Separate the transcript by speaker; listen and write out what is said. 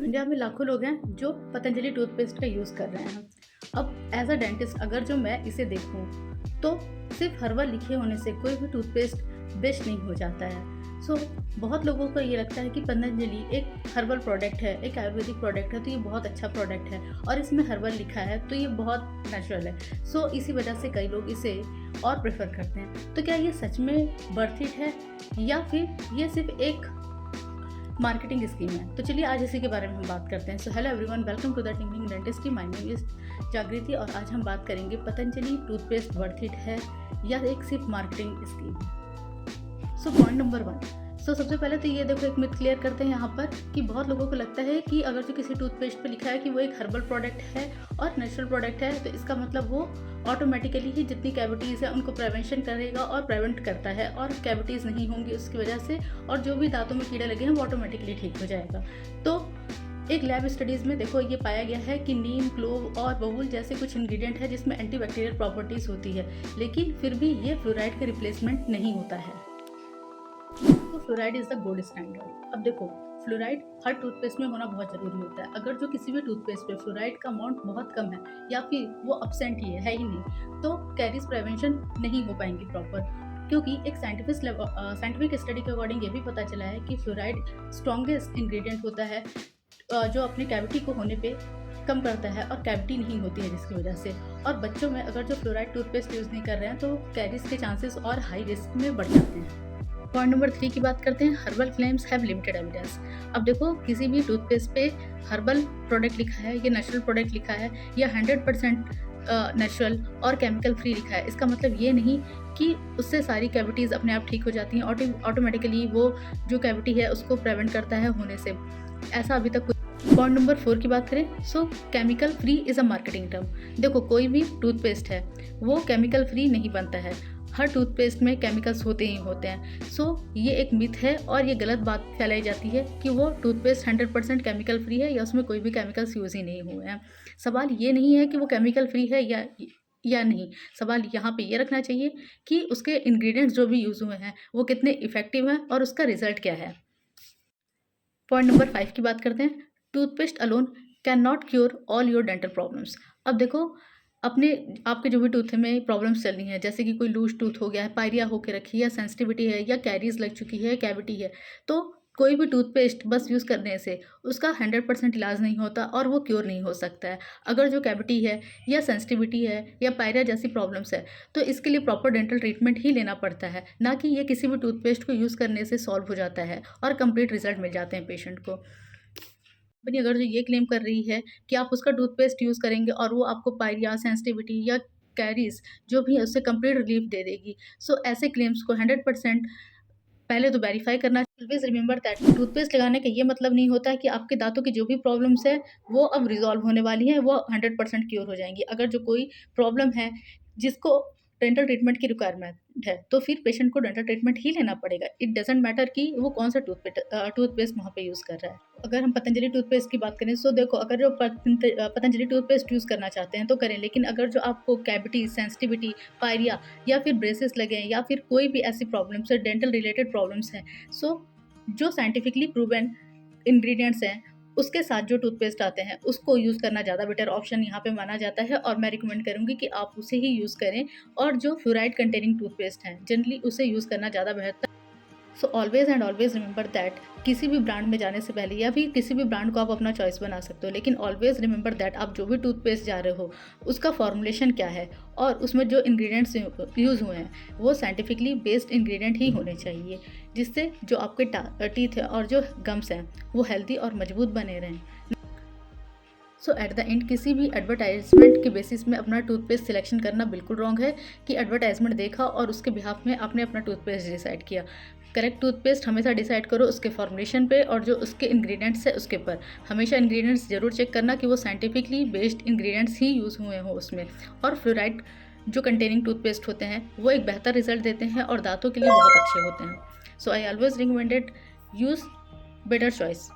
Speaker 1: India में लाखों लोग हैं जो पतंजलि टूथपेस्ट का यूज़ कर रहे हैं। अब एज अ डेंटिस्ट अगर जो मैं इसे देखूं तो सिर्फ हर्बल लिखे होने से कोई भी टूथपेस्ट बेस्ट नहीं हो जाता है। बहुत लोगों को ये लगता है कि पतंजलि एक हर्बल प्रोडक्ट है, एक आयुर्वेदिक प्रोडक्ट है, तो ये बहुत अच्छा प्रोडक्ट है और इसमें हर्बल लिखा है तो ये बहुत नेचुरल है। इसी वजह से कई लोग इसे और प्रेफर करते हैं। तो क्या ये सच में वर्थ इट है या फिर ये सिर्फ एक मार्केटिंग स्कीम है? तो चलिए आज इसी के बारे में हम बात करते हैं। Hello everyone, welcome to the tinkling dentistry. My name is Jagriti और आज हम बात करेंगे पतंजलि टूथपेस्ट वर्थ इट है या एक सिर्फ मार्केटिंग स्कीम है। Point number 1। सबसे पहले तो ये देखो, एक मिथ क्लियर करते हैं यहाँ पर कि बहुत लोगों को लगता है कि अगर जो किसी टूथपेस्ट पे लिखा है कि वो एक हर्बल प्रोडक्ट है और नेचुरल प्रोडक्ट है तो इसका मतलब वो ऑटोमेटिकली ही जितनी कैविटीज़ है उनको प्रिवेंशन करेगा और प्रिवेंट करता है और कैविटीज़ नहीं होंगी उसकी वजह से, और जो भी दांतों में कीड़े लगे हैं वो ऑटोमेटिकली ठीक हो जाएगा। तो एक लैब स्टडीज़ में देखो ये पाया गया है कि नीम, क्लोव और बबूल जैसे कुछ इंग्रेडिएंट है जिसमें एंटीबैक्टीरियल प्रॉपर्टीज़ होती है, लेकिन फिर भी ये फ्लोराइड का रिप्लेसमेंट नहीं होता है। तो fluoride is the gold standard. अब देखो, फ्लोराइड हर टूथपेस्ट में होना बहुत ज़रूरी होता है। अगर जो किसी भी टूथपेस्ट पे फ्लोराइड का अमाउंट बहुत कम है या फिर वो एब्सेंट ही है ही नहीं, तो कैरीज प्रिवेंशन नहीं हो पाएंगी प्रॉपर, क्योंकि एक साइंटिफिक स्टडी के अकॉर्डिंग ये भी पता चला है कि फ्लोराइड स्ट्रॉन्गेस्ट इंग्रेडिएंट होता है जो अपनी कैविटी को होने पे कम करता है और कैविटी नहीं होती है जिसकी वजह से। और बच्चों में अगर जो फ्लोराइड टूथपेस्ट यूज़ नहीं कर रहे हैं तो कैरीज के चांसेस और हाई रिस्क में बढ़ जाते हैं। पॉइंट नंबर 3 की बात करते हैं। Herbal claims have limited evidence. अब देखो, किसी भी टूथपेस्ट पे हर्बल प्रोडक्ट लिखा है या नेचुरल प्रोडक्ट लिखा है या 100% नेचुरल और केमिकल फ्री लिखा है, इसका मतलब ये नहीं कि उससे सारी कैविटीज़ अपने आप ठीक हो जाती हैं। ऑटोमेटिकली वो जो कैविटी है उसको प्रिवेंट करता है होने से, ऐसा अभी तक। पॉइंट नंबर 4 की बात करें, chemical free is a marketing term. देखो, कोई भी टूथपेस्ट है वो केमिकल फ्री नहीं बनता है, हर टूथपेस्ट में केमिकल्स होते ही होते हैं। ये एक मिथ है और ये गलत बात फैलाई जाती है कि वो टूथपेस्ट 100% केमिकल फ्री है या उसमें कोई भी केमिकल्स यूज़ ही नहीं हुए हैं। सवाल ये नहीं है कि वो केमिकल फ्री है या नहीं, सवाल यहाँ पे ये रखना चाहिए कि उसके इंग्रेडिएंट्स जो भी यूज़ हुए हैं वो कितने इफ़ेक्टिव हैं और उसका रिजल्ट क्या है। पॉइंट नंबर 5 की बात करते हैं। Toothpaste alone can not cure all your dental problems. अब देखो, आपके जो भी टूथ में प्रॉब्लम्स चल रही हैं, जैसे कि कोई लूज टूथ हो गया है, पायरिया होकर रखी है, या सेंसिटिविटी है, या कैरीज लग चुकी है, कैविटी है, तो कोई भी टूथपेस्ट बस यूज़ करने से उसका 100% इलाज नहीं होता और वो क्योर नहीं हो सकता है। अगर जो कैविटी है या सेंसिटिविटी है या पायरिया जैसी प्रॉब्लम्स है तो इसके लिए प्रॉपर डेंटल ट्रीटमेंट ही लेना पड़ता है, ना कि ये किसी भी टूथपेस्ट को यूज़ करने से सॉल्व हो जाता है और कंप्लीट रिजल्ट मिल जाते हैं पेशेंट को। कंपनी अगर जो ये क्लेम कर रही है कि आप उसका टूथपेस्ट यूज़ करेंगे और वो आपको पायरिया, सेंसिटिविटी या कैरीज जो भी है उससे कंप्लीट रिलीफ दे देगी, ऐसे क्लेम्स को 100% पहले तो वेरीफाई करना। ऑलवेज रिमेंबर दैट टूथपेस्ट लगाने का ये मतलब नहीं होता है कि आपके दांतों की जो भी प्रॉब्लम्स है वो अब रिजॉल्व होने वाली हैं, वो 100% क्योर हो जाएंगी। अगर जो कोई प्रॉब्लम है जिसको डेंटल ट्रीटमेंट की रिक्वायरमेंट है तो फिर पेशेंट को डेंटल ट्रीटमेंट ही लेना पड़ेगा। इट डजेंट मैटर कि वो कौन सा टूथपेस्ट वहाँ पे यूज़ कर रहा है। अगर हम पतंजलि टूथपेस्ट की बात करें तो देखो, अगर जो पतंजलि टूथपेस्ट यूज़ करना चाहते हैं तो करें, लेकिन अगर जो आपको कैविटी, सेंसिटिविटी, पायरिया या फिर ब्रेसेस लगे या फिर कोई भी ऐसी प्रॉब्लम्स है, डेंटल रिलेटेड प्रॉब्लम्स हैं, जो साइंटिफिकली प्रूवन इंग्रेडिएंट्स हैं उसके साथ जो टूथपेस्ट आते हैं उसको यूज़ करना ज़्यादा बेटर ऑप्शन यहाँ पे माना जाता है और मैं रिकमेंड करूँगी कि आप उसे ही यूज़ करें। और जो फ्लोराइड कंटेनिंग टूथपेस्ट हैं जनरली उसे यूज़ करना ज़्यादा बेहतर। Always and always remember that किसी भी ब्रांड में जाने से पहले, या फिर किसी भी ब्रांड को आप अपना चॉइस बना सकते हो, लेकिन ऑलवेज रिमेंबर दैट आप जो भी टूथपेस्ट जा रहे हो उसका फॉर्मुलेशन क्या है और उसमें जो इंग्रेडिएंट्स यूज़ हुए हैं वो साइंटिफिकली बेस्ड इंग्रेडिएंट ही होने चाहिए, जिससे जो आपके टीथ है और जो गम्स हैं वो हेल्दी और मजबूत बने रहें। एट द एंड किसी भी एडवर्टाइजमेंट के बेसिस में अपना टूथपेस्ट सिलेक्शन करना बिल्कुल रॉन्ग है कि एडवर्टाइजमेंट देखा और उसके बिहाफ में आपने अपना टूथपेस्ट डिसाइड किया। करेक्ट टूथपेस्ट हमेशा डिसाइड करो उसके फॉर्मुलेशन पे और जो उसके इंग्रेडिएंट्स है उसके पर। हमेशा इंग्रेडिएंट्स जरूर चेक करना कि वो साइंटिफिकली बेस्ड इंग्रेडिएंट्स ही यूज़ हुए हों उसमें। और फ्लोराइड जो कंटेनिंग टूथपेस्ट होते हैं वो एक बेहतर रिजल्ट देते हैं और दांतों के लिए बहुत अच्छे होते हैं। I always recommended use better choice.